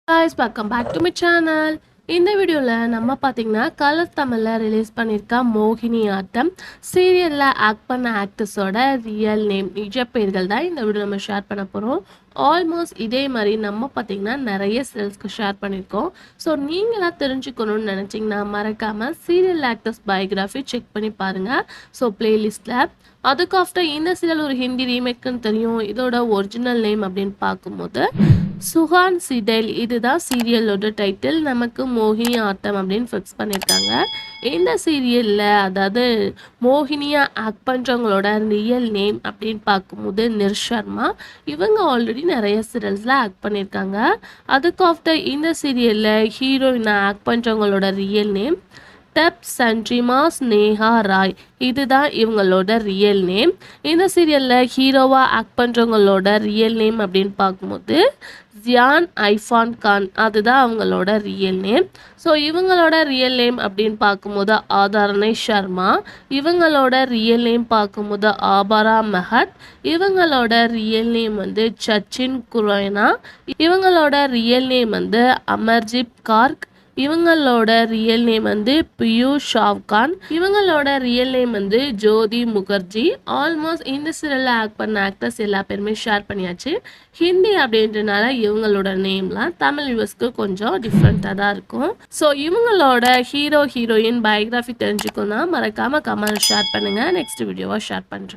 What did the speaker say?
guys, welcome back to my channel. இந்த வீடியோவில் நம்ம பார்த்தீங்கன்னா கலர் தமிழில் ரிலீஸ் பண்ணியிருக்க மோகினி ஆட்டம் சீரியலில் ஆக்ட் பண்ண ஆக்டர்ஸோட ரியல் நேம் நிஜ பெயர்கள் தான் இந்த வீடியோ நம்ம ஷேர் பண்ண போகிறோம். ஆல்மோஸ்ட் இதே மாதிரி நம்ம பார்த்தீங்கன்னா நிறைய சீரியல்ஸ்க்கு ஷேர் பண்ணியிருக்கோம். ஸோ நீங்களாக தெரிஞ்சுக்கணும்னு நினச்சிங்கன்னா மறக்காமல் சீரியல் ஆக்டர்ஸ் பயோகிராஃபி செக் பண்ணி பாருங்கள். ஸோ பிளேலிஸ்ட்டில் அதுக்கு ஆஃப்டர் இந்த சீரியல் ஒரு ஹிந்தி ரீமேக்குன்னு தெரியும். இதோட ஒரிஜினல் நேம் அப்படின்னு பார்க்கும்போது சுஹான் சிடேல், இதுதான் சீரியலோட டைட்டில். நமக்கு மோகினி ஆட்டம் அப்படின்னு ஃபிக்ஸ் பண்ணியிருக்காங்க. இந்த சீரியலில் அதாவது மோகினியாக ஆக்ட் பண்ணுறவங்களோட ரியல் நேம் அப்படின்னு பார்க்கும்போது நிர்ஷர்மா. இவங்க ஆல்ரெடி நிறைய சீரியல்ஸில் ஆக்ட் பண்ணியிருக்காங்க. அதுக்கு ஆஃப்டர் இந்த சீரியலில் ஹீரோயினாக ஆக்ட் பண்ணுறவங்களோட ரியல் நேம் டப் சன்ட்ரிமா ஸ்னேஹா ராய், இதுதான் இவங்களோட ரியல் நேம். இந்த சீரியலில் ஹீரோவாக ஆக்ட் பண்ணுறவங்களோட ரியல் நேம் அப்படின்னு பார்க்கும்போது ஜியான் ஐஃபான் கான், அதுதான் அவங்களோட ரியல் நேம். ஸோ இவங்களோட ரியல் நேம் அப்படின்னு பார்க்கும்போது ஆதாரணை சர்மா, இவங்களோட ரியல் நேம் பார்க்கும்போது ஆபாரா மெஹத், இவங்களோட ரியல் நேம் வந்து சச்சின் குரோய்னா, இவங்களோட ரியல் நேம் வந்து அமர்ஜித் கார்க், இவங்களோட ரியல் நேம் வந்து பியூஷ் ஷாவ்கான், இவங்களோட ரியல் நேம் வந்து ஜோதி முகர்ஜி. ஆல்மோஸ்ட் இந்த சீரியலில் ஆக்ட் பண்ண ஆக்டர்ஸ் எல்லா பேருமே ஷேர் பண்ணியாச்சு. ஹிந்தி அப்படின்றனால இவங்களோட நேம்லாம் தமிழ் வியூவர்ஸ்க்கு கொஞ்சம் டிஃப்ரெண்ட்டாக தான் இருக்கும். ஸோ இவங்களோட ஹீரோ ஹீரோயின் பயோகிராஃபி தெரிஞ்சுக்கணும்னா மறக்காமல் கமெண்ட் ஷேர் பண்ணுங்கள். நெக்ஸ்ட் வீடியோவாக ஷேர் பண்ணுறேன்.